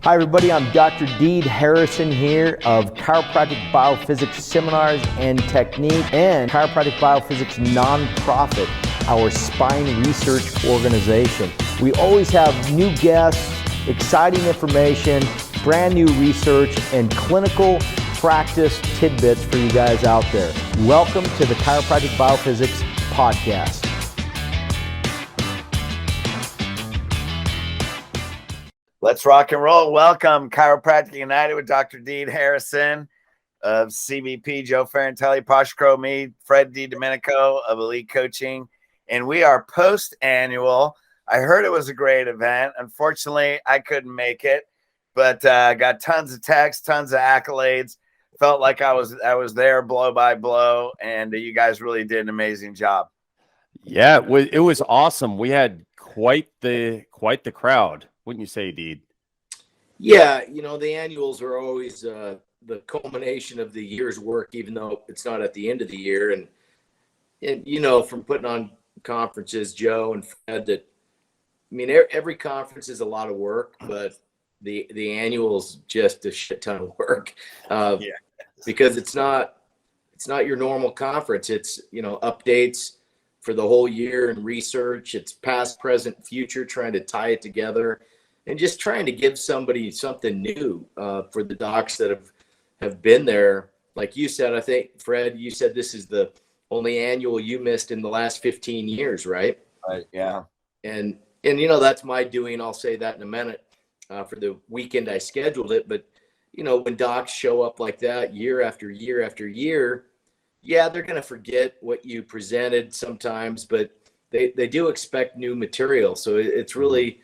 Hi everybody, I'm Dr. Deed Harrison here of Chiropractic Biophysics Seminars and Technique and Chiropractic Biophysics Nonprofit, our spine research organization. We always have new guests, exciting information, brand new research, and clinical practice tidbits for you guys out there. Welcome to the Chiropractic Biophysics Podcast. Let's rock and roll. Welcome, Chiropractic United with Dr. Deed Harrison of CBP, Joe Ferrantelli, Poshcro, me, Fred DiDomenico of Elite Coaching. And we are post-annual. I heard it was a great event. Unfortunately, I couldn't make it, but got tons of texts, tons of accolades. Felt like I was there blow by blow, and you guys really did an amazing job. Yeah, it was awesome. We had quite the crowd. Wouldn't you say, Deed? Yeah, the annuals are always the culmination of the year's work, even though it's not at the end of the year. And from putting on conferences, Joe and Fred, every conference is a lot of work, but the annual's just a shit ton of work. Because it's not your normal conference. It's updates for the whole year and research. It's past, present, future, trying to tie it together and just trying to give somebody something new for the docs that have been there. Like you said, I think, Fred, you said this is the only annual you missed in the last 15 years, right? Right. Yeah. And that's my doing. I'll say that in a minute for the weekend I scheduled it. But, when docs show up like that year after year after year, yeah, they're going to forget what you presented sometimes, but they do expect new material. So it's really,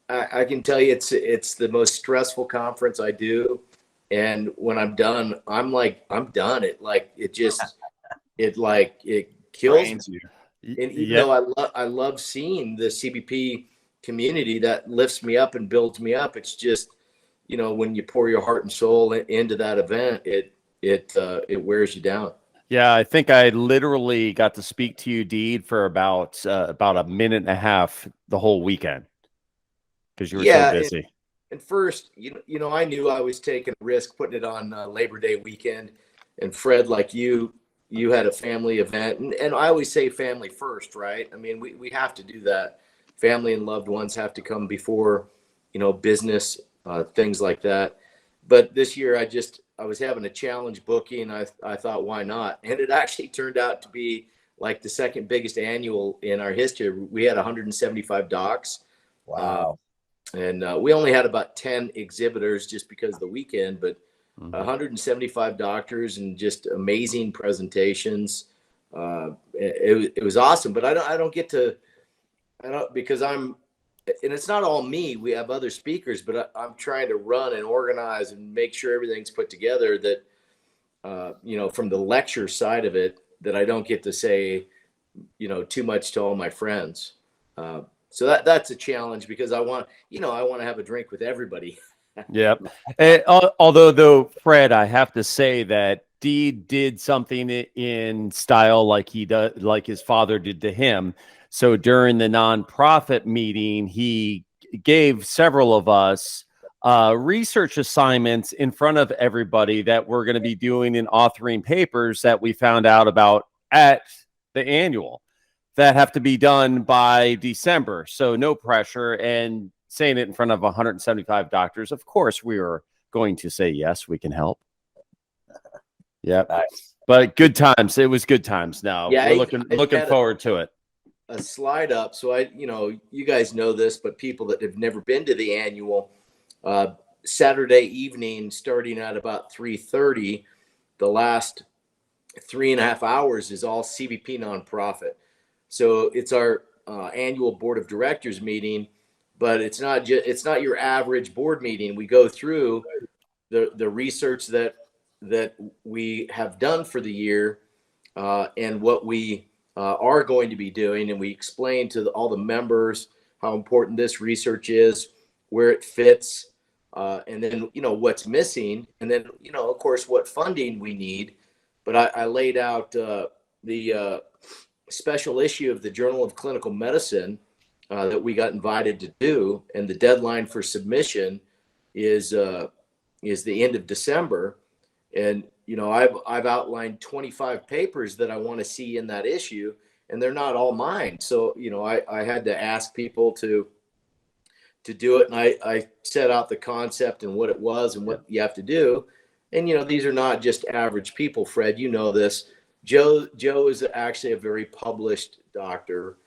I can tell you, it's the most stressful conference I do. And when I'm done, I'm done. It kills me. And even though I love seeing the CBP community that lifts me up and builds me up, it's just, when you pour your heart and soul into that event, it wears you down. Yeah, I think I literally got to speak to you, Deed, for about a minute and a half the whole weekend because you were so busy. And first, I knew I was taking a risk putting it on Labor Day weekend. And Fred, like you had a family event, and I always say family first, right? We have to do that. Family and loved ones have to come before, business, things like that. But this year, I was having a challenge booking. I thought, why not? And it actually turned out to be like the second biggest annual in our history. We had 175 docs. Wow. And we only had about 10 exhibitors just because of the weekend, but 175 doctors and just amazing presentations. It was awesome, but I don't because and it's not all me. We have other speakers, but I'm trying to run and organize and make sure everything's put together that, from the lecture side of it, that I don't get to say, too much to all my friends. So that's a challenge because I want to have a drink with everybody. Yep. Although though, Fred, I have to say that Deed did something in style like his father did to him. So during the nonprofit meeting, he gave several of us research assignments in front of everybody that we're going to be doing and authoring papers that we found out about at the annual that have to be done by December. So no pressure, and saying it in front of 175 doctors. Of course, we were going to say, yes, we can help. Yeah. Nice. But good times. It was good times. Now we're looking forward to it. A slide up. So you guys know this, but people that have never been to the annual, Saturday evening, starting at about 3:30, the last 3.5 hours is all CBP nonprofit. So it's our annual board of directors meeting, but it's not your average board meeting. We go through the research that we have done for the year and what we are going to be doing, and we explain to all the members how important this research is, where it fits, and then what's missing, and then of course what funding we need. But I laid out the special issue of the Journal of Clinical Medicine that we got invited to do, and the deadline for submission is the end of December. And, you know, I've outlined 25 papers that I want to see in that issue, and they're not all mine. So, you know, I had to ask people to do it. And I set out the concept and what it was and what you have to do. And, you know, these are not just average people, Fred, you know this. Joe is actually a very published doctor.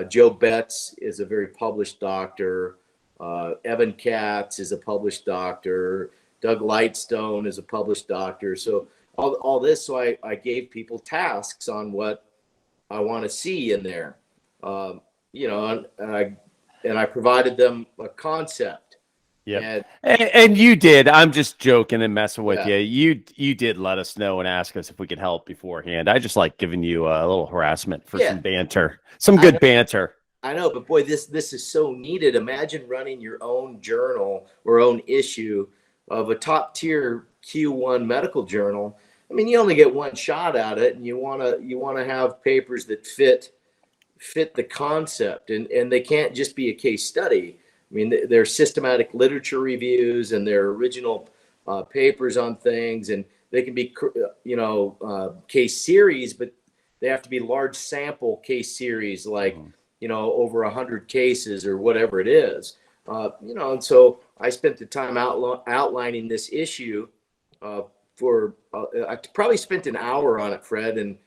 Joe Betts is a very published doctor. Evan Katz is a published doctor. Doug Lightstone is a published doctor. So all this, so I gave people tasks on what I want to see in there. You know, and I provided them a concept. Yeah, and you did. I'm just joking and messing with Yeah. you. You did let us know and ask us if we could help beforehand. I just like giving you a little harassment for some banter, some good banter. I know, but boy, this is so needed. Imagine running your own journal or own issue of a top tier Q1 medical journal. I mean, you only get one shot at it, and you wanna have papers that fit the concept, and they can't just be a case study. I mean, they're systematic literature reviews and their original papers on things, and they can be, you know, case series, but they have to be large sample case series, like, you know, over 100 cases or whatever it is. You know, and so I spent the time outlining this issue for, I probably spent an hour on it, Fred. And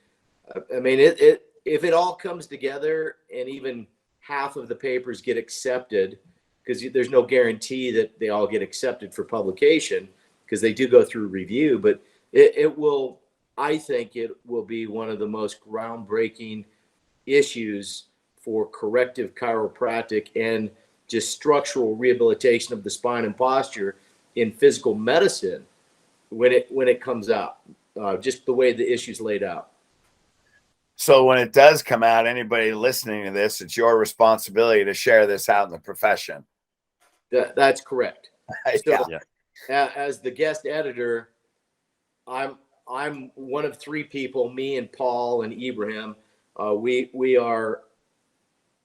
I mean, if it all comes together and even half of the papers get accepted, because there's no guarantee that they all get accepted for publication, because they do go through review, but it will, I think it will be one of the most groundbreaking issues for corrective chiropractic and just structural rehabilitation of the spine and posture in physical medicine when it comes out, just the way the issue's laid out. So when it does come out, anybody listening to this, it's your responsibility to share this out in the profession. That's correct. So, yeah. As the guest editor, I'm one of three people, me and Paul and Ibrahim. We are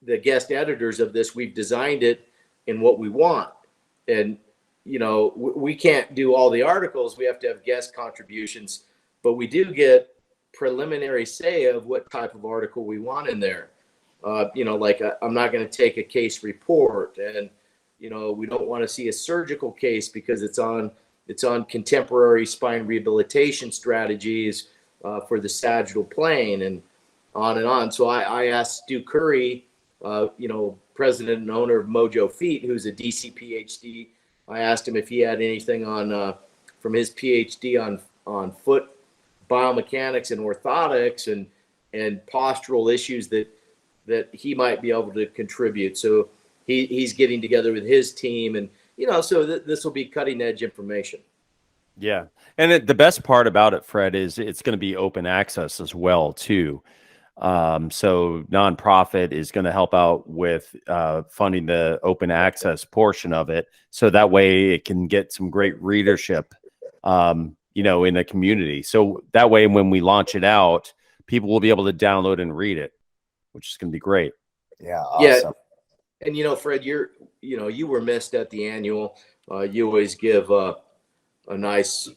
the guest editors of this. We've designed it in what we want. And, you know, we can't do all the articles. We have to have guest contributions, but we do get preliminary say of what type of article we want in there. You know, like I'm not going to take a case report, and, you know, we don't want to see a surgical case because it's on contemporary spine rehabilitation strategies for the sagittal plane, and on and on. So I asked Stu Curry, you know, president and owner of Mojo Feet, who's a DC PhD. I asked him if he had anything on from his PhD on foot biomechanics and orthotics and postural issues that he might be able to contribute. So he's getting together with his team, and, you know, so this will be cutting edge information. Yeah. And the best part about it, Fred, is it's going to be open access as well, too. So nonprofit is going to help out with funding the open access portion of it. So that way it can get some great readership, you know, in the community. So that way, when we launch it out, people will be able to download and read it, which is going to be great. Yeah. Awesome. Yeah. And, you know, Fred, you were missed at the annual. You always give a nice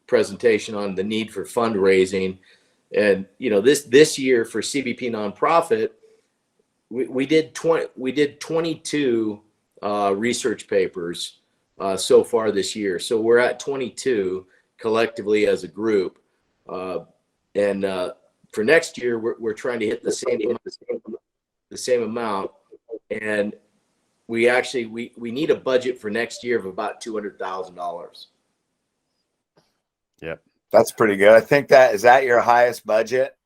presentation on the need for fundraising. And, you know, this year for CBP nonprofit, we did 22 research papers so far this year. So we're at 22 collectively as a group. And for next year, we're trying to hit the same amount. And we need a budget for next year of about $200,000. Yep. That's pretty good. I think is that your highest budget?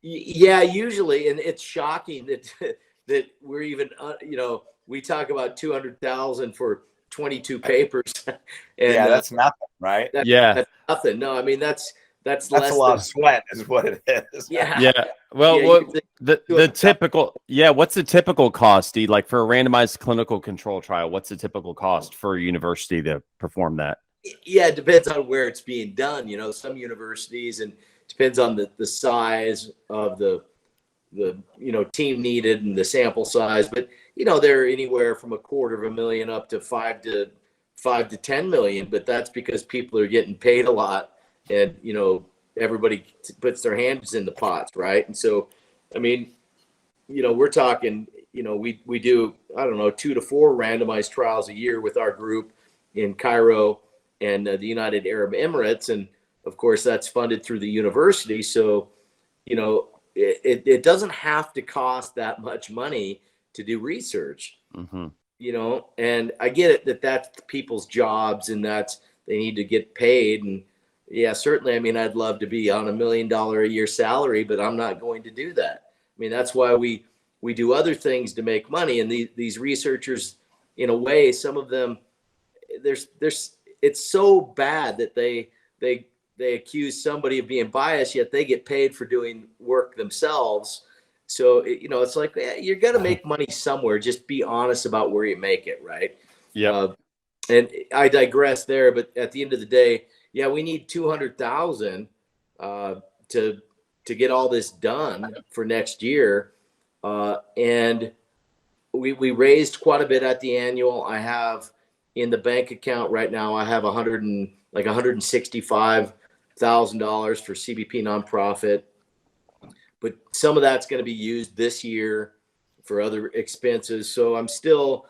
Yeah, usually. And it's shocking that we're even, you know, we talk about 200,000 for 22 papers. And, yeah, that's nothing, right? That's nothing. No, I mean, that's less a lot of sweat is what it is. Yeah. Yeah. Well, the typical, what's the typical cost, Steve? Like for a randomized clinical control trial, what's the typical cost for a university to perform that? Yeah, it depends on where it's being done. You know, some universities, and depends on the size of the you know, team needed and the sample size. But, you know, they're anywhere from $250,000 up to $5 to 5 to 10 million, but that's because people are getting paid a lot, and everybody puts their hands in the pots, right? And so, I mean, we're talking, we do, I don't know, 2 to 4 randomized trials a year with our group in Cairo and the United Arab Emirates, and of course that's funded through the university. So, it doesn't have to cost that much money to do research. Mm-hmm. And I get it that that's people's jobs and that's, they need to get paid. And yeah, certainly, I mean, I'd love to be on $1 million a year salary, but I'm not going to do that. I mean, that's why we do other things to make money. And these researchers, in a way, some of them, it's so bad that they accuse somebody of being biased, yet they get paid for doing work themselves. So, it's like, you're going to make money somewhere. Just be honest about where you make it, right? Yeah. And I digress there, but at the end of the day, yeah, we need 200,000 to get all this done for next year. And we raised quite a bit at the annual. I have in the bank account right now, I have $165,000 for CBP nonprofit. But some of that's going to be used this year for other expenses. So I'm still,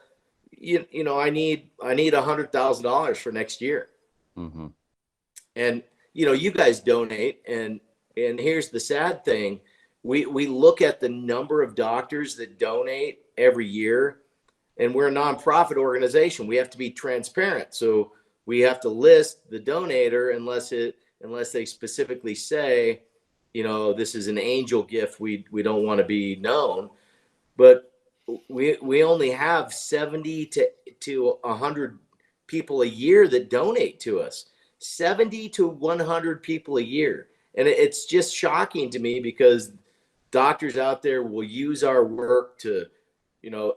I need $100,000 for next year. Mm-hmm. And, you guys donate. And here's the sad thing. We look at the number of doctors that donate every year, and we're a nonprofit organization. We have to be transparent. So we have to list the donator unless they specifically say, this is an angel gift. We don't want to be known, but we only have 70 to 100 people a year that donate to us. 70 to 100 people a year. And it's just shocking to me because doctors out there will use our work to,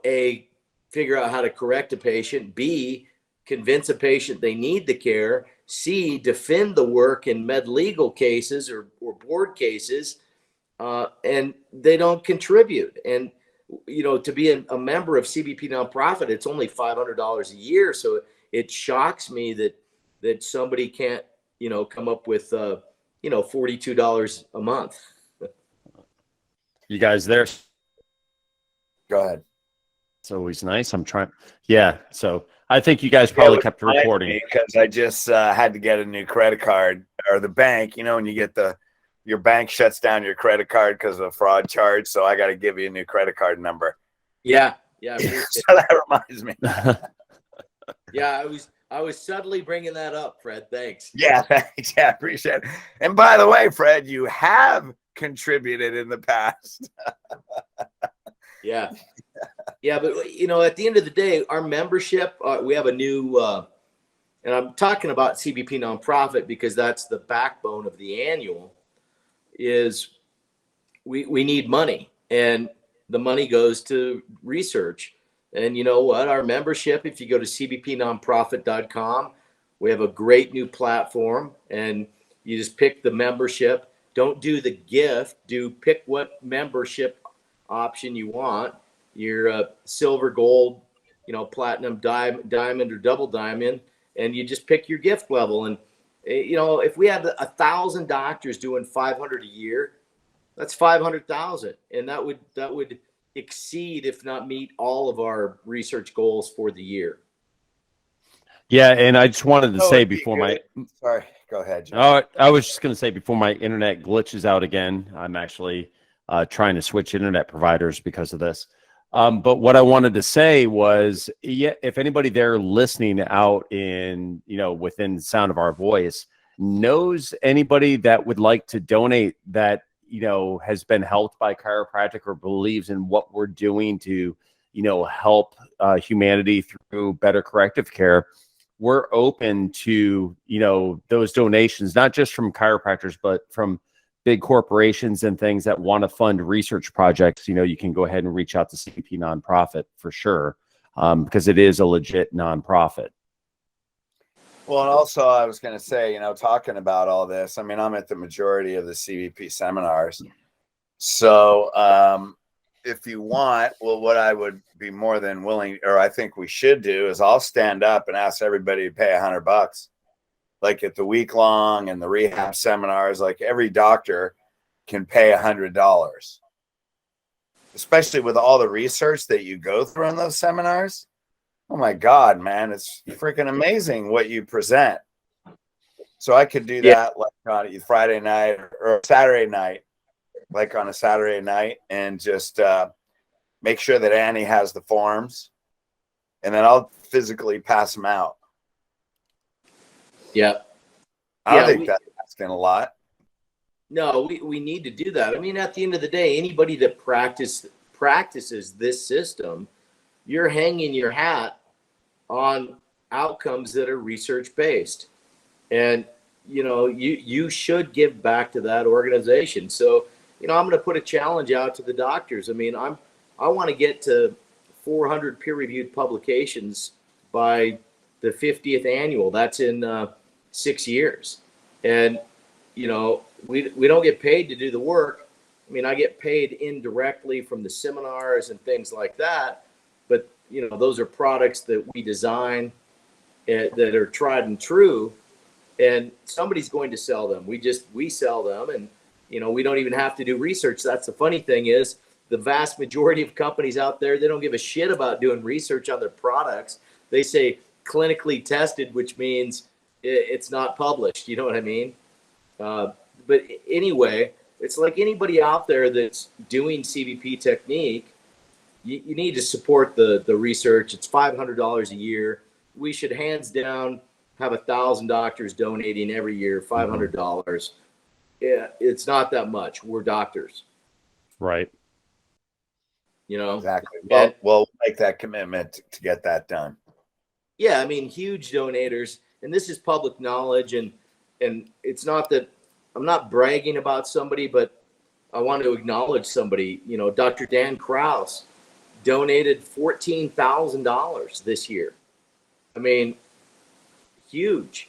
A, figure out how to correct a patient, B, convince a patient they need the care, C, defend the work in med legal cases or board cases, and they don't contribute. And, to be a member of CBP nonprofit, it's only $500 a year. So it shocks me that somebody can't, come up with, $42 a month. You guys there? Go ahead. It's always nice. I'm trying. Yeah. So I think you guys probably kept recording because I just had to get a new credit card, or the bank, when you get your bank shuts down your credit card because of a fraud charge. So I got to give you a new credit card number. Yeah. So that reminds me. Yeah. I was subtly bringing that up, Fred. Thanks. Yeah. Thanks. Yeah. Appreciate it. And by the way, Fred, you have contributed in the past. Yeah. Yeah. But, at the end of the day, our membership, we have a new, and I'm talking about CBP nonprofit because that's the backbone of the annual, is we need money, and the money goes to research. And you know what? Our membership, if you go to cbpnonprofit.com, we have a great new platform, and you just pick the membership. Don't do the gift. Pick what membership option you want. Your silver, gold, platinum, diamond, or double diamond, and you just pick your gift level. And if we had 1,000 doctors doing 500 a year, that's 500,000, and that would exceed, if not meet, all of our research goals for the year. Yeah, and I just wanted to say before sorry, go ahead, John. Oh, I was just going to say before my internet glitches out again, I'm actually trying to switch internet providers because of this. But what I wanted to say was, yeah, if anybody there listening out in, within the sound of our voice knows anybody that would like to donate that, has been helped by chiropractic or believes in what we're doing to, help humanity through better corrective care, we're open to, those donations, not just from chiropractors, but from big corporations and things that want to fund research projects. You can go ahead and reach out to CBP nonprofit for sure, because it is a legit nonprofit. Well, and also I was going to say, talking about all this, I mean, I'm at the majority of the CBP seminars. So, if you want, well, what I would be more than willing, or I think we should do, is I'll stand up and ask everybody to pay $100, like at the week long and the rehab seminars. Like every doctor can pay $100, especially with all the research that you go through in those seminars. Oh my God, man, it's freaking amazing what you present. So I could do that like on Friday night or Saturday night, like on a Saturday night, and just make sure that Annie has the forms, and then I'll physically pass them out. Yeah. I don't think that's asking a lot. No, we need to do that. I mean, at the end of the day, anybody that practices this system, you're hanging your hat on outcomes that are research based. And, you know, you should give back to that organization. So, you know, I'm going to put a challenge out to the doctors. I mean, I want to get to 400 peer-reviewed publications by the 50th annual. That's in 6 years. And, you know, we don't get paid to do the work. I mean, I get paid indirectly from the seminars and things like that. But, you know, those are products that we design that are tried and true. And somebody's going to sell them. We sell them, and you know, we don't even have to do research. That's the funny thing is the vast majority of companies out there, they don't give a shit about doing research on their products. They say clinically tested, which means it's not published. You know what I mean? But anyway, it's like anybody out there that's doing CBP technique, you need to support the research. It's $500 a year. We should hands down have 1,000 doctors donating every year, $500. Yeah, it's not that much. We're doctors. Right. You know? Exactly. Well, we'll make that commitment to get that done. Yeah, I mean, huge donators. And this is public knowledge. And it's not that I'm not bragging about somebody, but I want to acknowledge somebody. You know, Dr. Dan Kraus donated $14,000 this year. I mean, huge.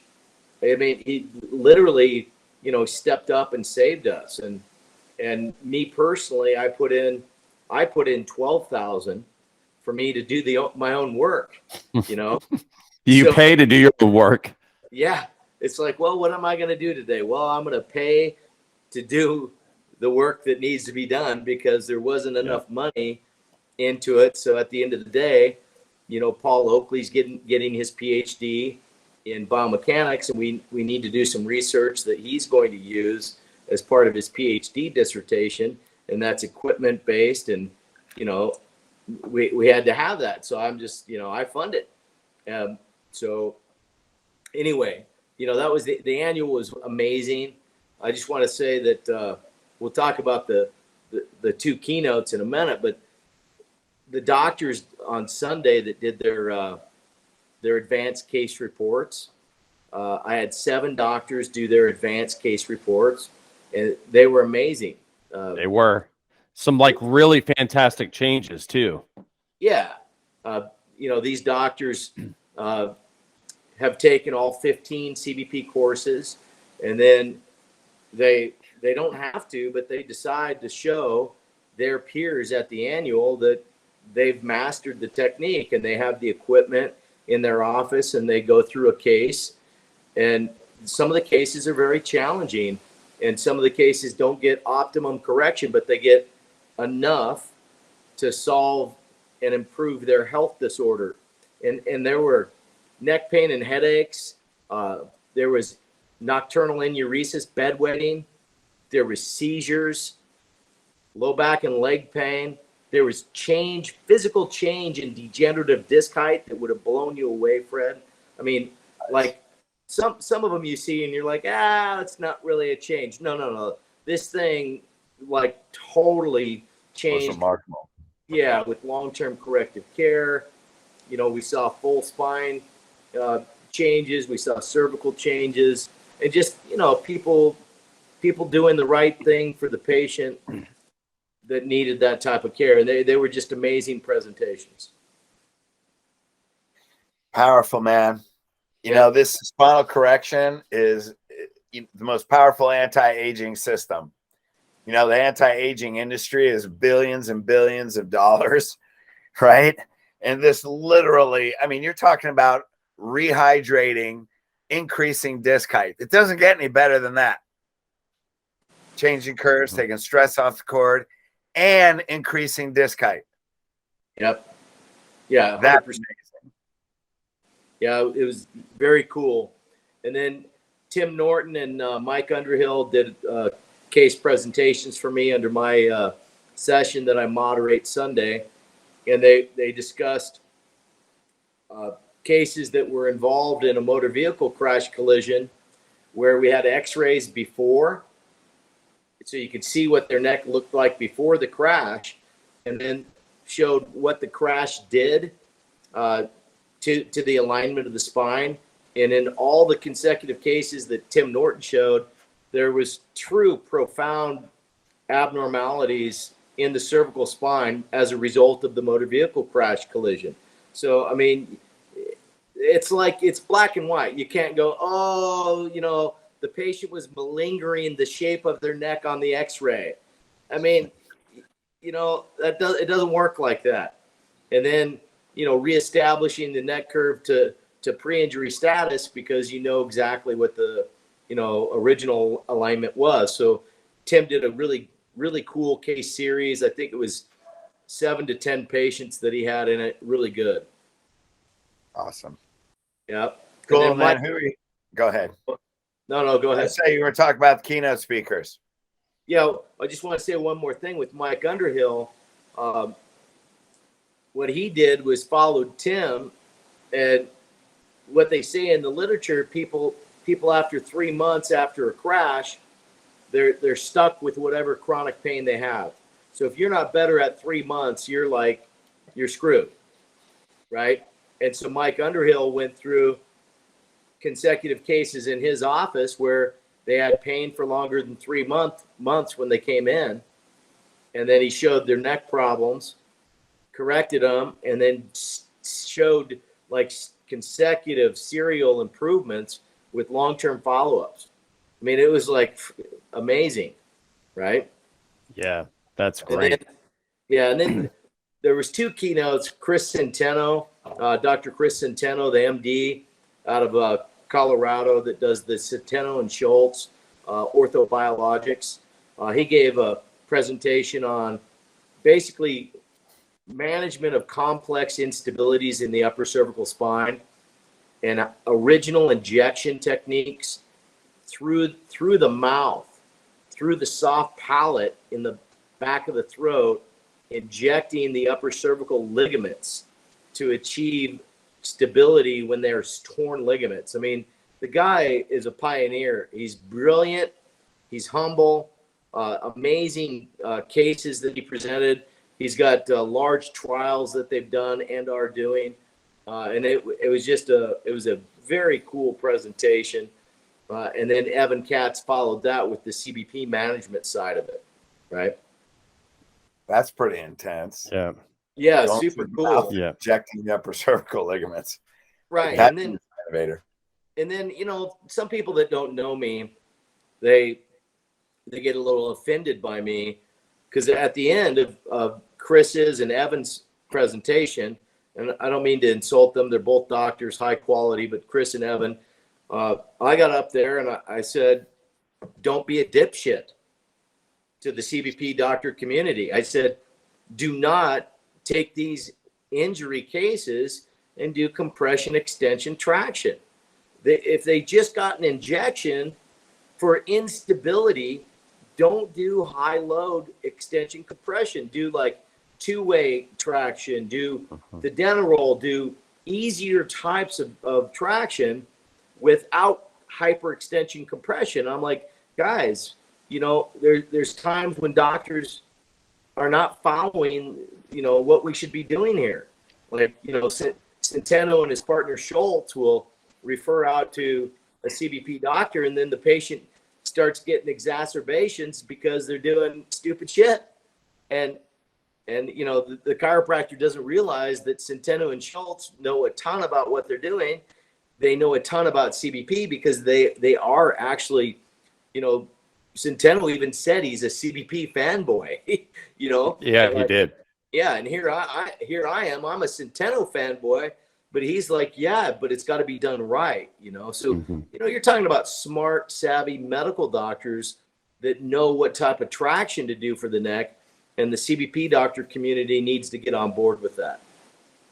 I mean, he literally, you know, stepped up and saved us. And me personally, I put in 12,000 for me to do my own work, you know. You pay to do your work. Yeah. It's like, well, what am I going to do today? Well, I'm going to pay to do the work that needs to be done because there wasn't enough money into it. So at the end of the day, you know, Paul Oakley's getting his PhD in biomechanics, and we need to do some research that he's going to use as part of his PhD dissertation, and that's equipment based. And you know, we had to have that, so I'm just, you know, I fund it. So anyway, you know, that was the annual was amazing. I just want to say that we'll talk about the two keynotes in a minute, but the doctors on Sunday that did their advanced case reports. I had 7 doctors do their advanced case reports, and they were amazing. They were some like really fantastic changes too. Yeah. You know, these doctors have taken all 15 CBP courses, and then they don't have to, but they decide to show their peers at the annual that they've mastered the technique, and they have the equipment in their office, and they go through a case. And some of the cases are very challenging, and some of the cases don't get optimum correction, but they get enough to solve and improve their health disorder. And there were neck pain and headaches. There was nocturnal enuresis, bedwetting. There was seizures, low back and leg pain. There was physical change in degenerative disc height that would have blown you away, Fred. I mean, like some of them you see and you're like, it's not really a change. No. This thing like totally changed. That's remarkable. Yeah, with long-term corrective care. You know, we saw full spine changes. We saw cervical changes, and just, you know, people doing the right thing for the patient that needed that type of care. And they were just amazing presentations. Powerful, man. You know, this spinal correction is the most powerful anti-aging system. You know, the anti-aging industry is billions and billions of dollars, right? And this literally, I mean, you're talking about rehydrating, increasing disc height. It doesn't get any better than that. Changing curves, taking stress off the cord, and increasing disc height. Yep. Yeah. 100%. That's amazing. Yeah, it was very cool. And then Tim Norton and Mike Underhill did case presentations for me under my session that I moderate Sunday. And they discussed cases that were involved in a motor vehicle crash collision where we had x-rays before, so you could see what their neck looked like before the crash, and then showed what the crash did to the alignment of the spine. And in all the consecutive cases that Tim Norton showed, there was true profound abnormalities in the cervical spine as a result of the motor vehicle crash collision. So, I mean, it's like, it's black and white. You can't go, oh, you know, the patient was malingering the shape of their neck on the x-ray. I mean, you know, it doesn't work like that. And then, you know, reestablishing the neck curve to pre-injury status, because you know exactly what the, you know, original alignment was. So Tim did a really, really cool case series. I think it was 7 to 10 patients that he had in it. Really good. Awesome. Yep. Cool, man. Go ahead. No, go ahead. I say you were talking about the keynote speakers. Yeah, I just want to say one more thing with Mike Underhill. What he did was followed Tim, and what they say in the literature, people after 3 months after a crash, they're stuck with whatever chronic pain they have. So if you're not better at 3 months, you're screwed, right? And so Mike Underhill went through consecutive cases in his office where they had pain for longer than 3 months when they came in. And then he showed their neck problems, corrected them, and then showed like consecutive serial improvements with long-term follow-ups. I mean, it was like amazing, right? Yeah, that's great. And then there was 2 keynotes. Chris Centeno, Dr. Chris Centeno, the MD out of Colorado that does the Centeno and Schultz orthobiologics. He gave a presentation on basically management of complex instabilities in the upper cervical spine and original injection techniques through the mouth, through the soft palate in the back of the throat, injecting the upper cervical ligaments to achieve stability when there's torn ligaments. I mean, the guy is a pioneer. He's brilliant. He's humble. Amazing cases that he presented. He's got large trials that they've done and are doing. And it was a very cool presentation. And then Evan Katz followed that with the CBP management side of it, right? That's pretty intense. Yeah. Yeah, super cool. Yeah, injecting the upper cervical ligaments. Right. That's And then innovator. And then, you know, some people that don't know me, they get a little offended by me, because at the end of Chris's and Evan's presentation, and I don't mean to insult them, they're both doctors, high quality, but Chris and Evan, I got up there and I said, don't be a dipshit to the CBP doctor community. I said, do not take these injury cases and do compression, extension, traction. If they just got an injection for instability, don't do high load extension compression. Do like 2-way traction, do the Denerol, do easier types of traction without hyperextension compression. I'm like, guys, you know, there's times when doctors are not following, you know, what we should be doing here. Like, you know, Centeno and his partner Schultz will refer out to a CBP doctor, and then the patient starts getting exacerbations because they're doing stupid shit. And you know, the chiropractor doesn't realize that Centeno and Schultz know a ton about what they're doing. They know a ton about CBP because they are actually, you know, Centeno even said he's a CBP fanboy, you know? Yeah, Like, he did. yeah, and here I am. I'm a Centeno fanboy, but he's like, yeah, but it's got to be done right, you know. So, Mhm. you know, you're talking about smart, savvy medical doctors that know what type of traction to do for the neck, and the CBP doctor community needs to get on board with that.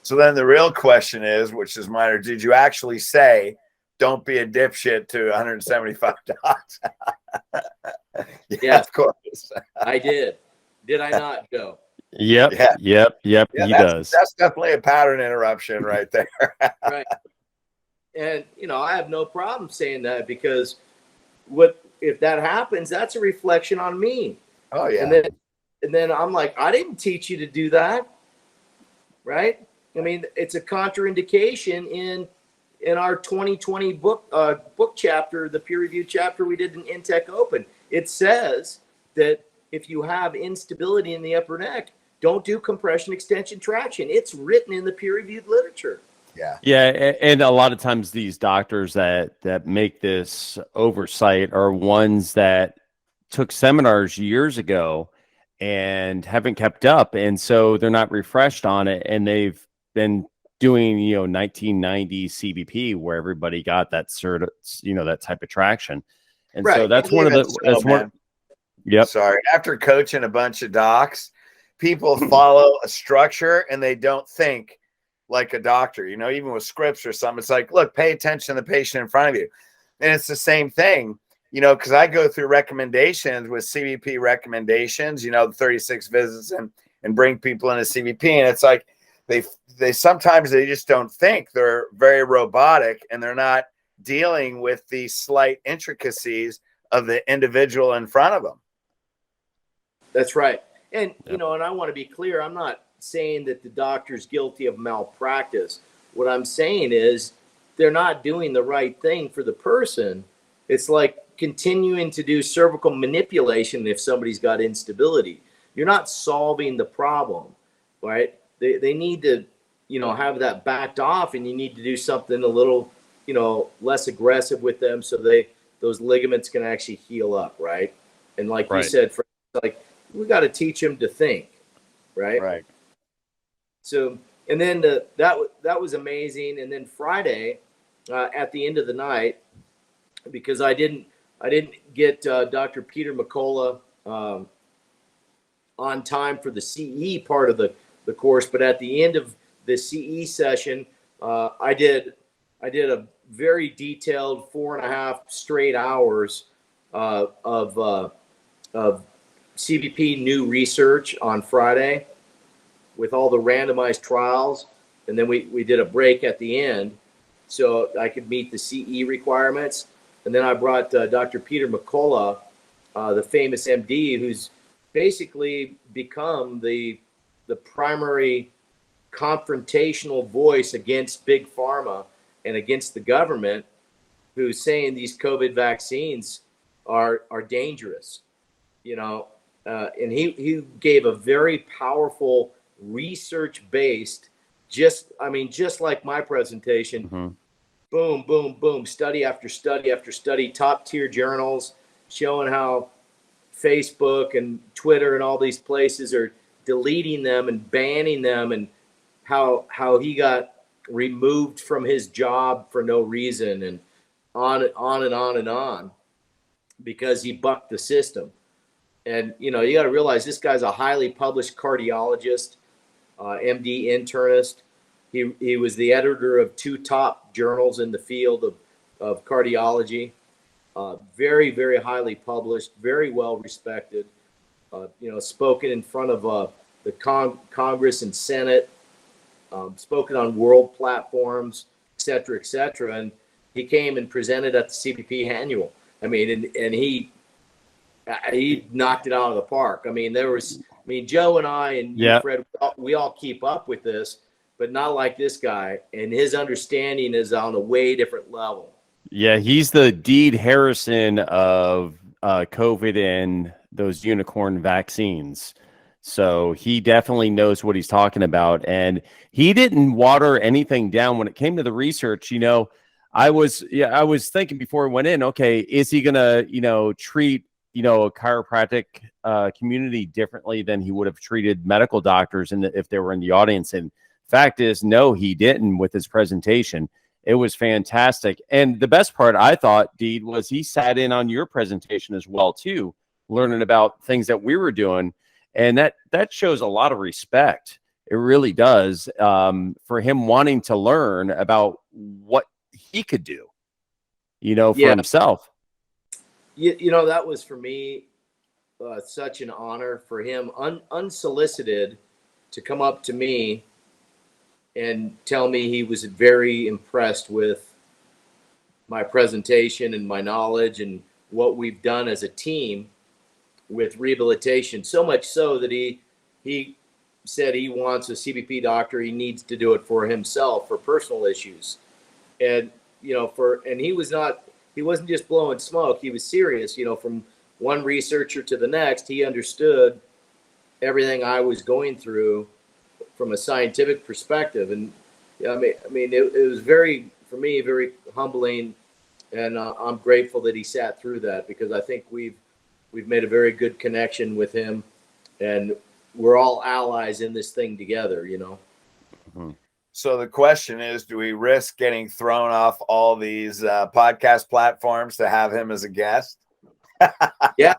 So then the real question is, which is minor, did you actually say, don't be a dipshit to 175 docs? Yeah, of course. I did. Did I not, Joe? Yep. Yeah. Yep. Yeah, He does. That's definitely a pattern interruption right there. Right. And, you know, I have no problem saying that, because what if that happens, that's a reflection on me. Oh, yeah. And then I'm like, I didn't teach you to do that. Right. I mean, it's a contraindication in our 2020 book chapter, the peer review chapter we did in Intech Open. It says that if you have instability in the upper neck, don't do compression, extension, traction. It's written in the peer reviewed literature. Yeah, and a lot of times these doctors that make this oversight are ones that took seminars years ago and haven't kept up, and so they're not refreshed on it, and they've been doing 1990 CBP where everybody got that that type of traction, and Right. so that's one of the Yep. Sorry. After coaching a bunch of docs, people follow a structure and they don't think like a doctor, even with scripts or something. It's like, look, pay attention to the patient in front of you. And it's the same thing, because I go through recommendations with CBP recommendations, the 36 visits and bring people into CBP. And it's like, they sometimes they just don't think. They're very robotic and they're not dealing with the slight intricacies of the individual in front of them. That's right. And, and I want to be clear, I'm not saying that the doctor's guilty of malpractice. What I'm saying is they're not doing the right thing for the person. It's like continuing to do cervical manipulation if somebody's got instability. You're not solving the problem, right? They need to, have that backed off, and you need to do something a little, less aggressive with them so those ligaments can actually heal up, right? And like you said, like, we got to teach them to think, right? Right. So, and then that was amazing. And then Friday, at the end of the night, because I didn't get Dr. Peter McCullough on time for the CE part of the course, but at the end of the CE session, I did a very detailed 4.5 straight hours of CBP new research on Friday with all the randomized trials. And then we did a break at the end so I could meet the CE requirements. And then I brought Dr. Peter McCullough, the famous MD, who's basically become the primary confrontational voice against big pharma and against the government, who's saying these COVID vaccines are dangerous, and he gave a very powerful research-based, just like my presentation, boom, boom, boom, study after study after study, top-tier journals showing how Facebook and Twitter and all these places are deleting them and banning them, and how he got removed from his job for no reason, and on and on and on and on, because he bucked the system. And, you got to realize this guy's a highly published cardiologist, MD internist. He was the editor of 2 top journals in the field of cardiology. Very, very highly published, very well respected, spoken in front of the Congress and Senate, spoken on world platforms, et cetera, et cetera. And he came and presented at the CBP Annual. And he knocked it out of the park. Joe and I and you, Fred, we all keep up with this, but not like this guy. And his understanding is on a way different level. Yeah, he's the Deed Harrison of COVID and those unicorn vaccines. So he definitely knows what he's talking about. And he didn't water anything down when it came to the research. I was thinking before we went in, okay, is he going to, treat a chiropractic community differently than he would have treated medical doctors if they were in the audience. And fact is, no, he didn't with his presentation. It was fantastic. And the best part, I thought, Deed, was he sat in on your presentation as well, too, learning about things that we were doing. And that shows a lot of respect. It really does, for him wanting to learn about what he could do, for himself. That was for me such an honor for him, unsolicited, to come up to me and tell me he was very impressed with my presentation and my knowledge and what we've done as a team with rehabilitation. So much so that he said he wants a CBP doctor. He needs to do it for himself for personal issues. And, and he wasn't just blowing smoke. He was serious, from one researcher to the next. He understood everything I was going through from a scientific perspective. And I mean, it was for me, very humbling. And I'm grateful that he sat through that, because I think we've made a very good connection with him, and we're all allies in this thing together, Mm-hmm. So the question is, do we risk getting thrown off all these podcast platforms to have him as a guest? Yeah.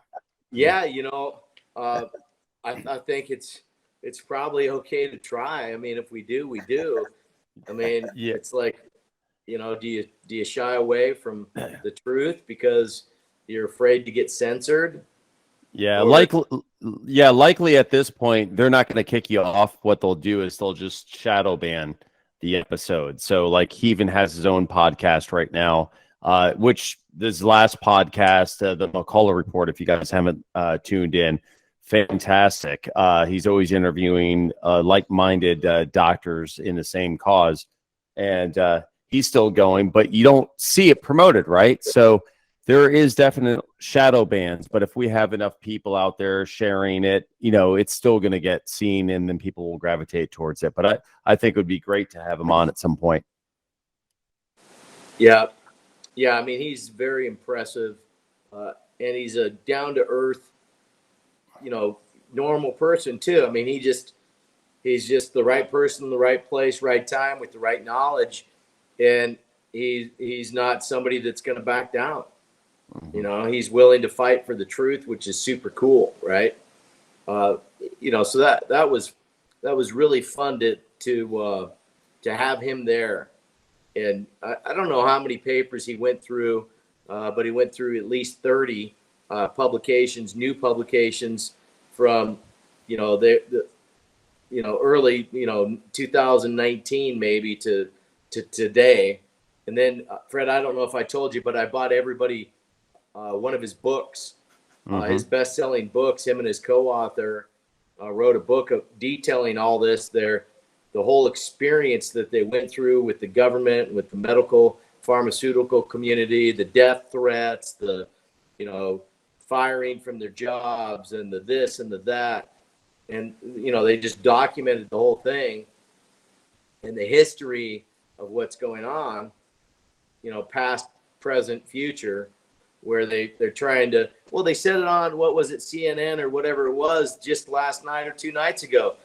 I think it's probably okay to try. I mean, if we do, we do. I mean, It's like, do you shy away from the truth because you're afraid to get censored? Yeah, likely at this point, they're not going to kick you off. What they'll do is they'll just shadow ban the episode. So like, he even has his own podcast right now, which this last podcast, the McCullough Report, if you guys haven't tuned in, fantastic. He's always interviewing like-minded doctors in the same cause, and he's still going, but you don't see it promoted, right? So there is definite shadow bans, but if we have enough people out there sharing it, it's still going to get seen, and then people will gravitate towards it. But I think it would be great to have him on at some point. Yeah. I mean, he's very impressive, and he's a down-to-earth, normal person too. I mean, he's just the right person in the right place, right time, with the right knowledge, and he's not somebody that's going to back down. He's willing to fight for the truth, which is super cool, right? So that was really fun to have him there. And I don't know how many papers he went through, but he went through at least 30 publications, new publications from early 2019 maybe to today. And then Fred, I don't know if I told you, but I bought everybody one of his books, his best-selling books. Him and his co-author wrote a book of detailing all this, the whole experience that they went through with the government, with the medical, pharmaceutical community, the death threats, the firing from their jobs, and the this and the that, and they just documented the whole thing and the history of what's going on, past, present, future, where they're trying to, they said it on, what was it, CNN or whatever it was, just last night or 2 nights ago.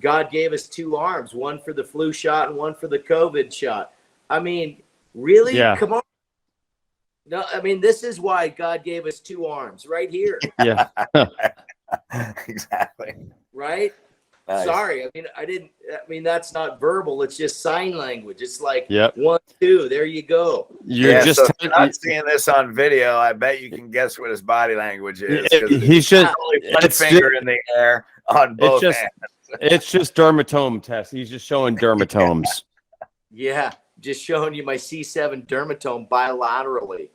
God gave us 2 arms, one for the flu shot and one for the COVID shot. I mean, really? Yeah. Come on. No, I mean, this is why God gave us 2 arms right here. Yeah. Exactly. Right? Nice. Sorry. I mean, that's not verbal. It's just sign language. It's like 1, 2, there you go. So if you're not seeing this on video, I bet you can guess what his body language is. He's just only one finger in the air on both hands. It's just dermatome test. He's just showing dermatomes. Yeah, just showing you my C7 dermatome bilaterally,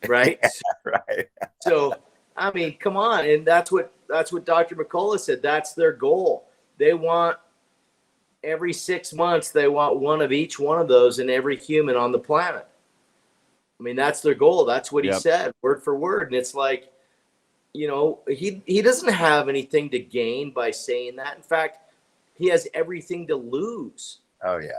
right? Right. So, I mean, come on, and that's what Dr. McCullough said. That's their goal. They want every 6 months, they want one of each one of those in every human on the planet. I mean, that's their goal. That's what he said, word for word. And it's like, he doesn't have anything to gain by saying that. In fact, he has everything to lose. Oh, yeah.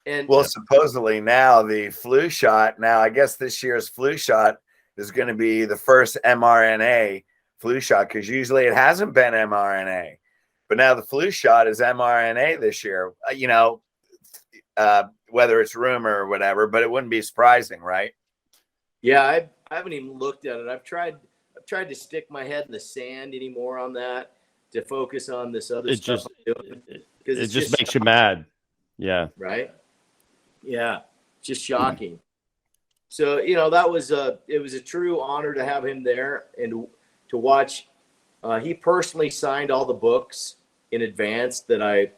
And supposedly now the flu shot, I guess this year's flu shot is going to be the first mRNA flu shot, because usually it hasn't been mRNA, but now the flu shot is mRNA this year. Whether it's rumor or whatever, but it wouldn't be surprising, right? Yeah, I haven't even looked at it. I've tried to stick my head in the sand anymore on that, to focus on this other stuff I'm doing, because it just makes you mad. Yeah. Right. Yeah. Just shocking. So, you know, it was a true honor to have him there and to watch. He personally signed all the books in advance that I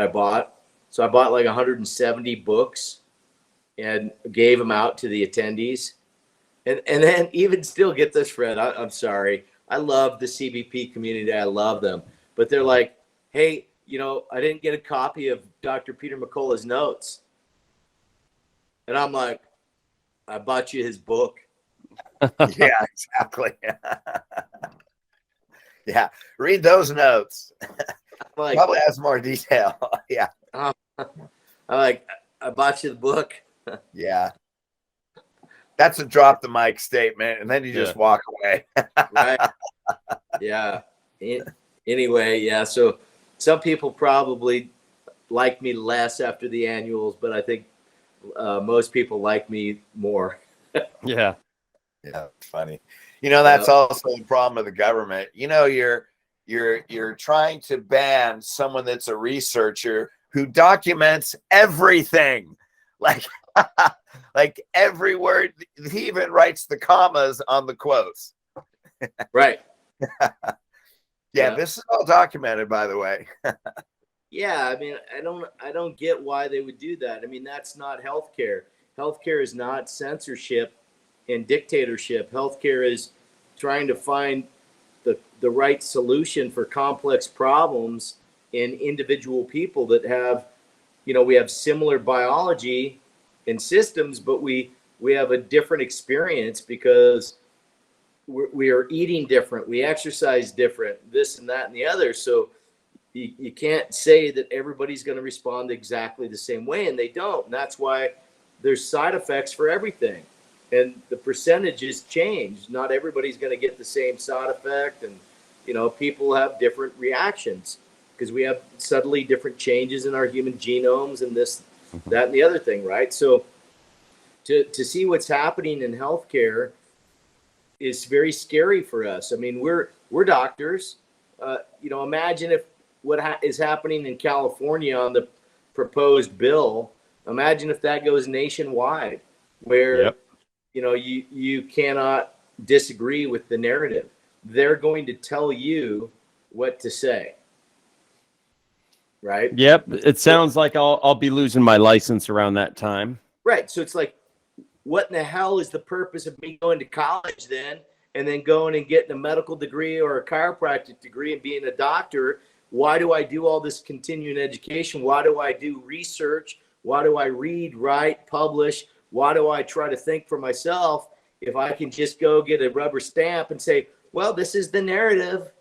bought. So I bought like 170 books and gave them out to the attendees. And then even still, get this, Fred, I'm sorry. I love the CBP community. I love them. But they're like, hey, you know, I didn't get a copy of Dr. Peter McCullough's notes. And I'm like, I bought you his book. Yeah, exactly. Yeah, read those notes. Like, probably has more detail. Yeah. I'm like, I bought you the book. Yeah. That's a drop the mic statement, and then you just walk away. Right. Yeah. Anyway, yeah. So some people probably like me less after the annuals, but I think most people like me more. Yeah. Yeah, it's funny. You know, that's also the problem of the government. You know, you're trying to ban someone that's a researcher who documents everything, like every word. He even writes the commas on the quotes. Right. Yeah, this is all documented, by the way. Yeah, I mean, I don't get why they would do that. I mean, that's not healthcare. Healthcare is not censorship and dictatorship. Healthcare is trying to find the right solution for complex problems in individual people that have, you know, we have similar biology and systems, but we have a different experience because we are eating different, we exercise different, this and that and the other. So you can't say that everybody's going to respond exactly the same way, and they don't. And that's why there's side effects for everything, and the percentages change. Not everybody's going to get the same side effect, and you know, people have different reactions because we have subtly different changes in our human genomes and this, that, and the other thing, right? So to see what's happening in healthcare is very scary for us. I mean, we're doctors. You know, imagine if what is happening in California on the proposed bill. Imagine if that goes nationwide, where you know, you cannot disagree with the narrative. They're going to tell you what to say, right? Yep. It sounds like I'll be losing my license around that time. Right. So it's like, what in the hell is the purpose of me going to college then, and then going and getting a medical degree or a chiropractic degree and being a doctor? Why do I do all this continuing education? Why do I do research? Why do I read, write, publish? Why do I try to think for myself if I can just go get a rubber stamp and say, well, this is the narrative,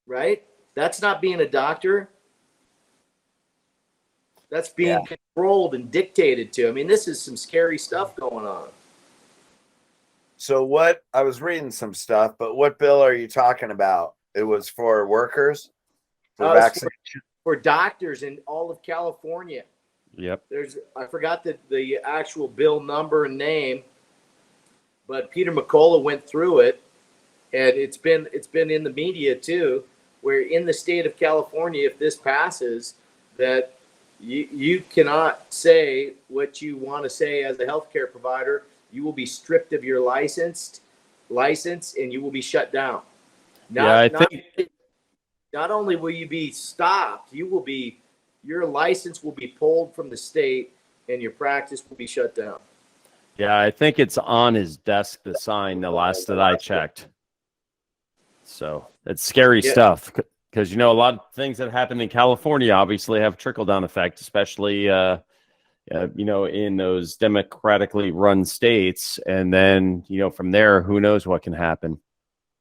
right? That's not being a doctor. That's being controlled and dictated to. I mean, this is some scary stuff going on. So I was reading some stuff, but what bill are you talking about? It was for workers, for vaccination? For doctors in all of California. Yep. I forgot the actual bill number and name, but Peter McCullough went through it, and it's been in the media too, where in the state of California, if this passes, that you cannot say what you want to say as a healthcare provider. You will be stripped of your license, and you will be shut down. Not only will you be stopped, your license will be pulled from the state, and your practice will be shut down. Yeah, I think it's on his desk, the sign, the last that I checked. So it's scary stuff, because, you know, a lot of things that happen in California obviously have trickle-down effect, especially, you know, in those democratically run states. And then, you know, from there, who knows what can happen.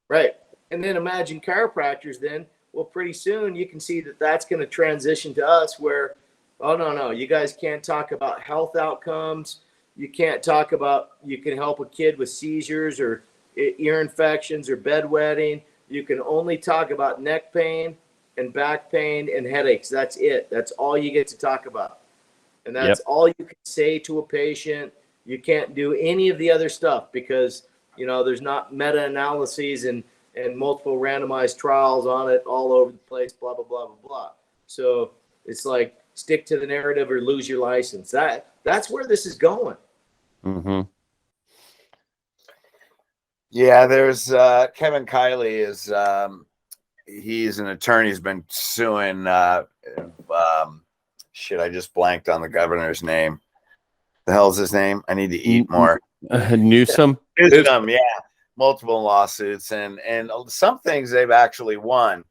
Right. And then imagine chiropractors then. Well, pretty soon you can see that that's going to transition to us where, oh, no, you guys can't talk about health outcomes. You can't talk about you can help a kid with seizures or ear infections or bedwetting. You can only talk about neck pain and back pain and headaches. That's it. That's all you get to talk about. And that's all you can say to a patient. You can't do any of the other stuff because, there's not meta-analyses and multiple randomized trials on it all over the place, blah, blah, blah, blah, blah. So it's like stick to the narrative or lose your license. That's where this is going. Mm-hmm. Yeah, there's Kevin Kiley is he's an attorney. He's been suing shit, I just blanked on the governor's name. The hell's his name? I need to eat more. Newsom? Newsom, yeah. Multiple lawsuits and some things they've actually won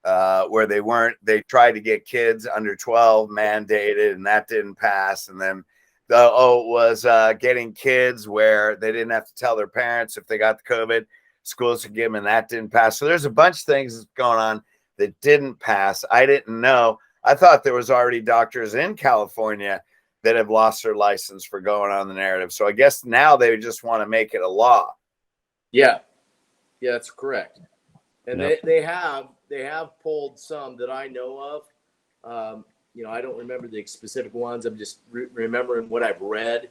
where they tried to get kids under 12 mandated and that didn't pass. And then it was getting kids where they didn't have to tell their parents if they got the COVID. Schools could give them and that didn't pass. So there's a bunch of things going on that didn't pass. I didn't know. I thought there was already doctors in California that have lost their license for going on the narrative. So I guess now they just want to make it a law. Yeah, that's correct. And they have pulled some that I know of. I don't remember the specific ones. I'm just remembering what I've read,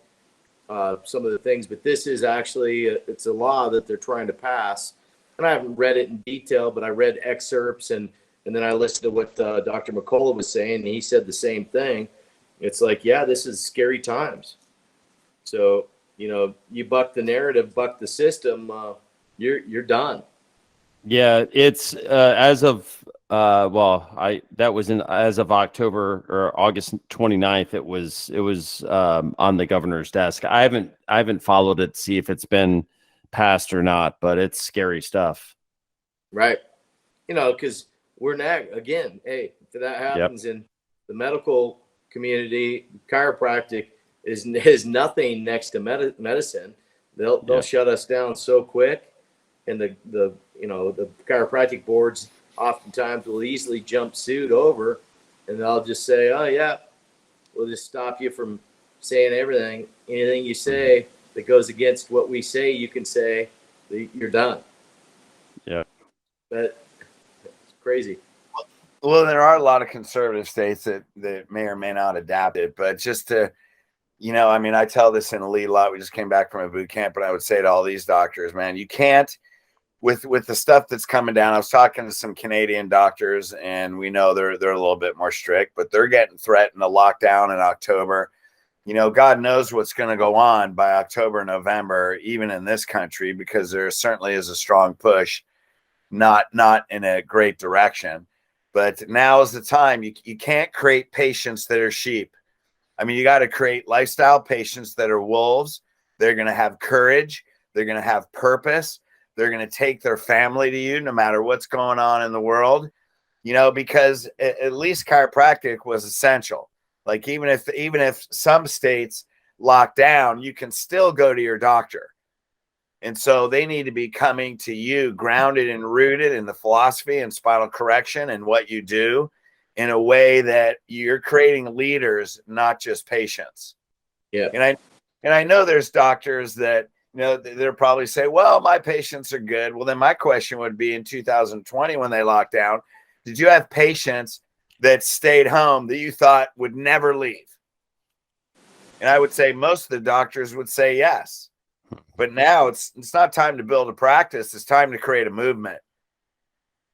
some of the things. But this is actually it's a law that they're trying to pass. And I haven't read it in detail, but I read excerpts and then I listened to what Dr. McCullough was saying, and he said the same thing. It's like, yeah, this is scary times. So, you buck the narrative, buck the system, you're done. Yeah, it's as of as of October or August 29th, it was on the governor's desk. I haven't followed it to see if it's been passed or not, but it's scary stuff. Right. Because we're again, hey, if that happens in the medical community, chiropractic is nothing next to medicine. They'll shut us down so quick, and the chiropractic boards oftentimes will easily jump suit over, and they'll just say, oh yeah, we'll just stop you from saying anything you say that goes against what we say you can say, you're done. Yeah, but it's crazy. Well, there are a lot of conservative states that may or may not adapt it, but just to, I tell this in Elite a lot. We just came back from a boot camp, and I would say to all these doctors, man, you can't, with the stuff that's coming down. I was talking to some Canadian doctors, and we know they're a little bit more strict, but they're getting threatened a lockdown in October. God knows what's going to go on by October, November, even in this country, because there certainly is a strong push, not in a great direction. But now is the time. You can't create patients that are sheep. You got to create lifestyle patients that are wolves. They're going to have courage. They're going to have purpose. They're going to take their family to you no matter what's going on in the world, because at least chiropractic was essential. Like even if some states lock down, you can still go to your doctor. And so they need to be coming to you grounded and rooted in the philosophy and spinal correction and what you do in a way that you're creating leaders, not just patients. Yeah. And I know there's doctors that, they'll probably say, well, my patients are good. Well, then my question would be in 2020 when they locked down, did you have patients that stayed home that you thought would never leave? And I would say most of the doctors would say yes. But now it's not time to build a practice. It's time to create a movement,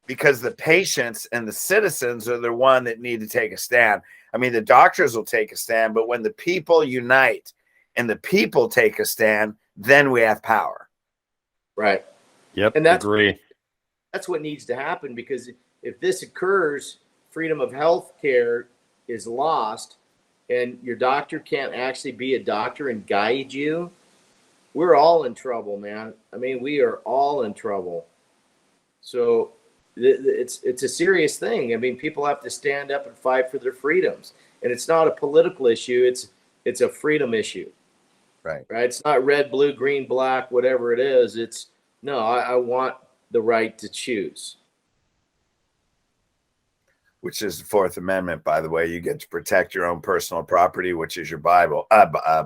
because the patients and the citizens are the one that need to take a stand. The doctors will take a stand, but when the people unite and the people take a stand, then we have power. Right. Yep. And agree. That's what needs to happen, because if this occurs, freedom of health care is lost, and your doctor can't actually be a doctor and guide you. We're all in trouble, man. We are all in trouble. So it's a serious thing. People have to stand up and fight for their freedoms, and it's not a political issue. It's a freedom issue. Right. It's not red, blue, green, black, whatever it is. I want the right to choose. which is the Fourth Amendment, by the way. You get to protect your own personal property, which is your Bible,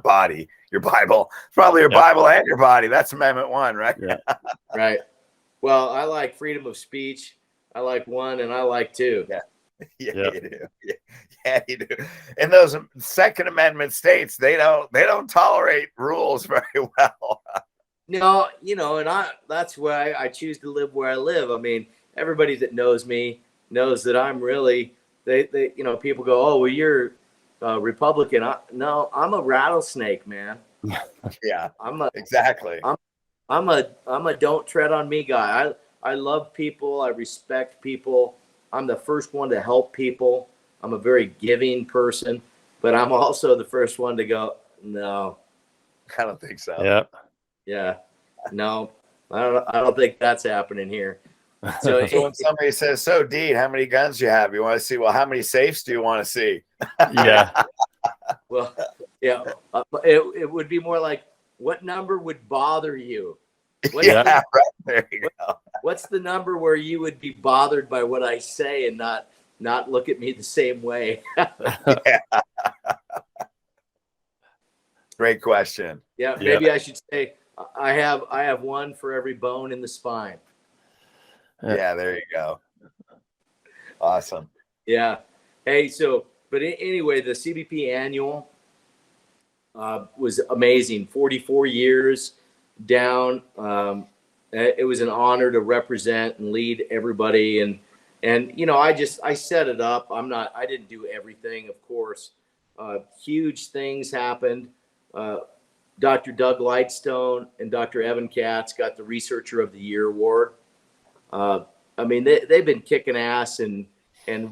body, your Bible, probably your Bible and your body. That's Amendment 1, right? Yeah. Right. Well, I like freedom of speech. I like 1 and I like 2. Yeah. You do. Yeah, you do. In those Second Amendment states, they don't tolerate rules very well. No, and that's why I choose to live where I live. I mean, everybody that knows me knows that I'm really, they people go, oh, well, you're Republican. No, I'm a rattlesnake, man. Yeah, exactly. I'm a don't tread on me guy. I love people. I respect people. I'm the first one to help people. I'm a very giving person, but I'm also the first one to go, no, I don't think so. Yeah. Yeah. No, I don't think that's happening here. So when somebody says, so Dean, how many guns do you have? You want to see, well, how many safes do you want to see? Yeah. Well, yeah, it would be more like, what number would bother you? Right there you go. What's the number where you would be bothered by what I say and not look at me the same way? Yeah. Great question. Yeah, maybe I should say I have 1 for every bone in the spine. Yeah, there you go. Awesome. Yeah. Hey, but anyway, the CBP Annual was amazing. 44 years down. It was an honor to represent and lead everybody. And I set it up. I didn't do everything, of course. Huge things happened. Dr. Doug Lightstone and Dr. Evan Katz got the Researcher of the Year award. I mean, they've been kicking ass and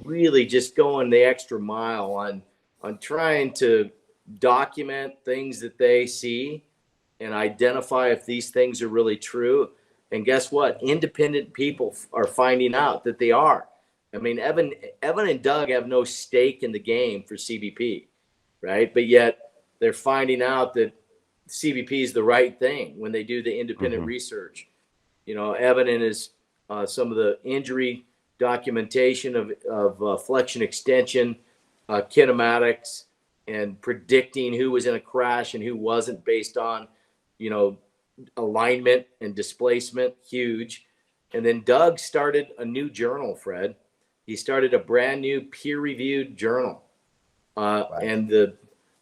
really just going the extra mile on trying to document things that they see and identify if these things are really true. And guess what? Independent people are finding out that they are. I mean, Evan and Doug have no stake in the game for CBP, right? But yet they're finding out that CBP is the right thing when they do the independent research. Evan and his some of the injury documentation of flexion extension, kinematics, and predicting who was in a crash and who wasn't based on, alignment and displacement, huge. And then Doug started a new journal, Fred. He started a brand new peer-reviewed journal. And the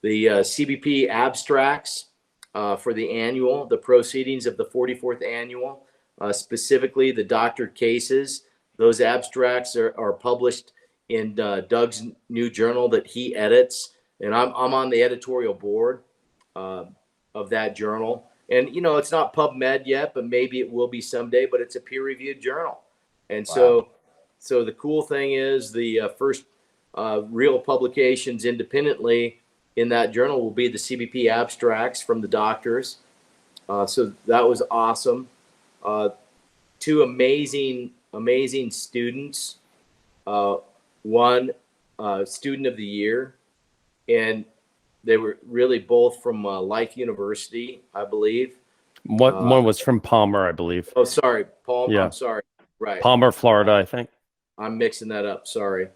CBP abstracts for the annual, the proceedings of the 44th annual, specifically the doctored cases, those abstracts are published in Doug's new journal that he edits. And I'm on the editorial board of that journal. And, it's not PubMed yet, but maybe it will be someday, but it's a peer-reviewed journal. And so the cool thing is the first real publications independently in that journal will be the CBP abstracts from the doctors. So that was awesome. 2 amazing students. One student of the year, and they were really both from Life University, I believe. One was from Palmer, I believe. Oh, sorry, Palmer. Yeah. I'm sorry. Right. Palmer, Florida, I think. I'm mixing that up. Sorry.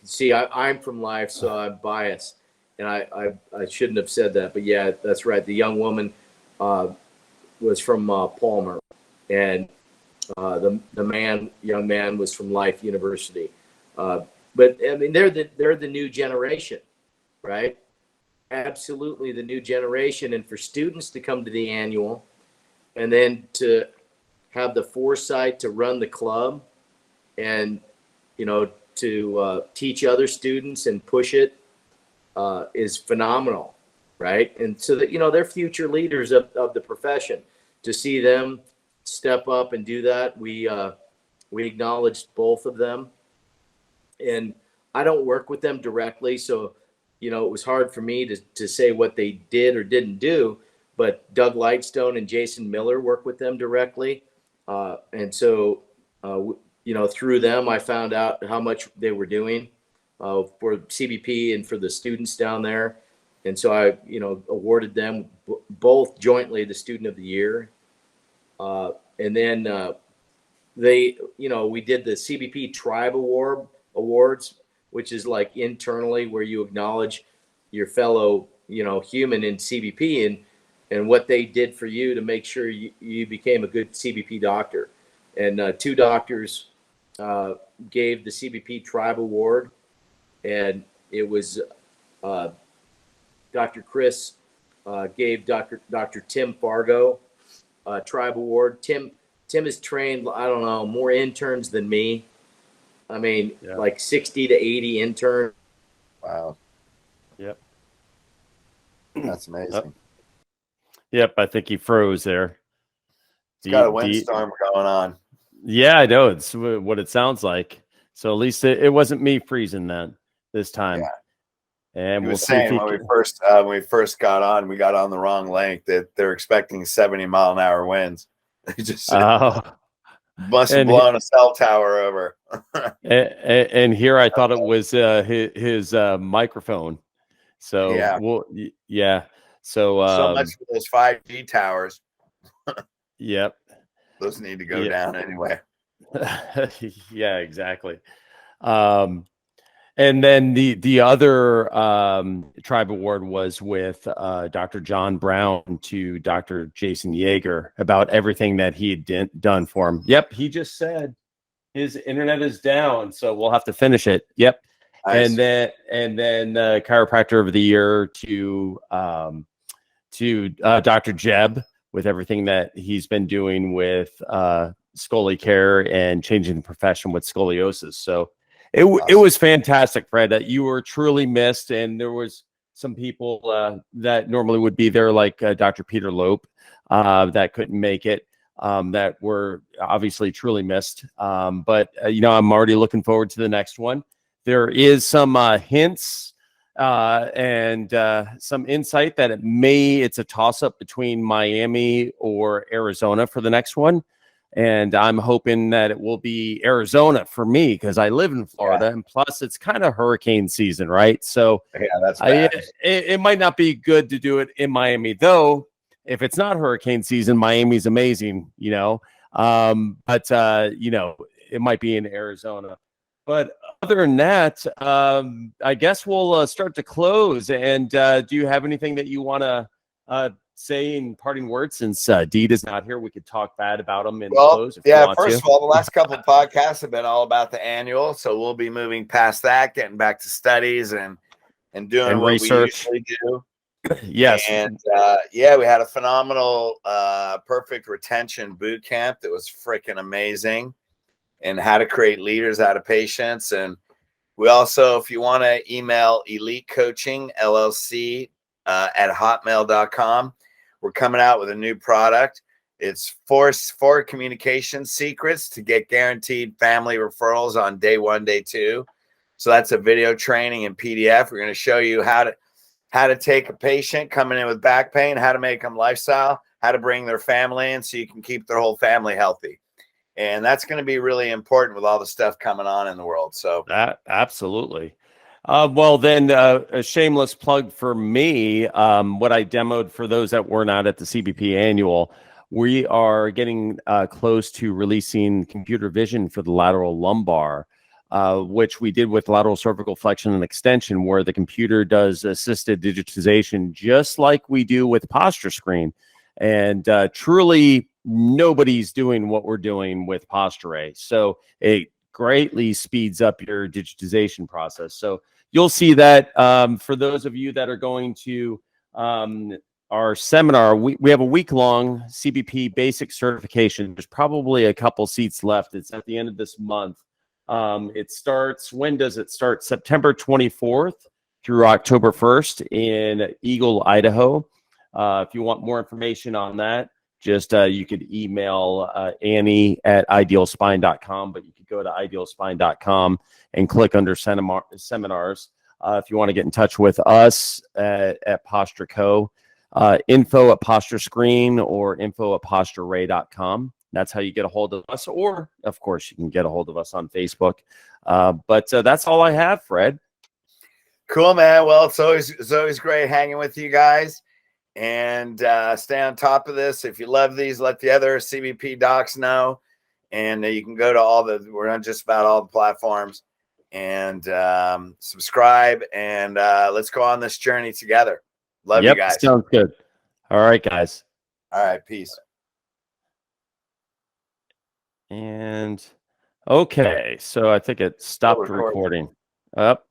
See, I'm from Life, so I'm biased, and I shouldn't have said that. But yeah, that's right. The young woman was from Palmer, and the young man was from Life University. But I mean, they're the new generation, right? Absolutely the new generation. And for students to come to the annual and then to have the foresight to run the club and, to teach other students and push it is phenomenal, right? And so that, they're future leaders of the profession. To see them step up and do that, we acknowledged both of them. And I don't work with them directly, so it was hard for me to say what they did or didn't do. But Doug Lightstone and Jason Miller work with them directly, and so through them I found out how much they were doing for CBP and for the students down there, and so I awarded them both jointly the Student of the Year, and then we did the CBP Tribe Award awards, which is like internally where you acknowledge your fellow, human in CBP and what they did for you to make sure you became a good CBP doctor. And two doctors gave the CBP Tribe Award, and it was Dr. Chris gave Dr. Tim Fargo Tribe Award. Tim has trained, I don't know, more interns than me. I mean, like 60 to 80 interns. Wow. Yep. That's amazing. Yep. I think he froze there. It's got a windstorm going on. Yeah, I know. It's what it sounds like. So at least it wasn't me freezing this time. Yeah. And we'll see. When we first got on, we got on the wrong length. That they're expecting 70-mile-an-hour winds. They just must have blown a cell tower over. and here I thought it was his microphone. So So much for those 5G towers. Yep. Those need to go down anyway. Yeah, exactly. And then the other Tribe Award was with Dr. John Brown to Dr. Jason Yeager about everything that he had done for him. Yep, he just said his internet is down, so we'll have to finish it. Yep. Nice. And then Chiropractor of the Year to Dr. Jeb with everything that he's been doing with Scoli Care and changing the profession with scoliosis. So it was fantastic, Fred. That you were truly missed, and there was some people that normally would be there, like Dr. Peter Lope, that couldn't make it, that were obviously truly missed. But I'm already looking forward to the next one. There is some hints and some insight that it's a toss-up between Miami or Arizona for the next one. And I'm hoping that it will be Arizona for me because I live in Florida, and plus it's kind of hurricane season, right? So that's bad. It might not be good to do it in Miami, though. If it's not hurricane season, Miami's amazing, but it might be in Arizona. But other than that, I guess we'll start to close. And do you have anything that you want to say in parting words? Since Deed is not here, we could talk bad about him and close. First of all, the last couple of podcasts have been all about the annual, so we'll be moving past that, getting back to studies and doing what research. we usually do. Yes, and we had a phenomenal perfect retention boot camp that was freaking amazing, and how to create leaders out of patients. And we also, if you want to email Elite Coaching LLC at hotmail.com, we're coming out with a new product. It's four communication secrets to get guaranteed family referrals on day 1, day 2. So that's a video training and PDF. We're going to show you how to take a patient coming in with back pain, how to make them lifestyle, how to bring their family in so you can keep their whole family healthy. And that's going to be really important with all the stuff coming on in the world. So that absolutely. Well, then a shameless plug for me. What I demoed for those that were not at the CBP Annual, we are getting close to releasing computer vision for the lateral lumbar, which we did with lateral cervical flexion and extension, where the computer does assisted digitization, just like we do with posture screen. And truly, nobody's doing what we're doing with Posture A. So it greatly speeds up your digitization process. So you'll see that for those of you that are going to our seminar, we have a week-long CBP Basic Certification. There's probably a couple seats left. It's at the end of this month. It starts, when does it start? September 24th through October 1st in Eagle, Idaho. If you want more information on that, just you could email Annie at idealspine.com, but you could go to idealspine.com and click under seminars. If you want to get in touch with us at Posture Co., info at Posture Screen or info at postureray.com. That's how you get a hold of us. Or, of course, you can get a hold of us on Facebook. But that's all I have, Fred. Cool, man. Well, it's always great hanging with you guys. And stay on top of this. If you love these, let the other CBP docs know. And you can go to we're on just about all the platforms. and subscribe, and let's go on this journey together. Love you guys. Sounds good. All right, guys. All right, peace. And okay, so I think it stopped recording. Up.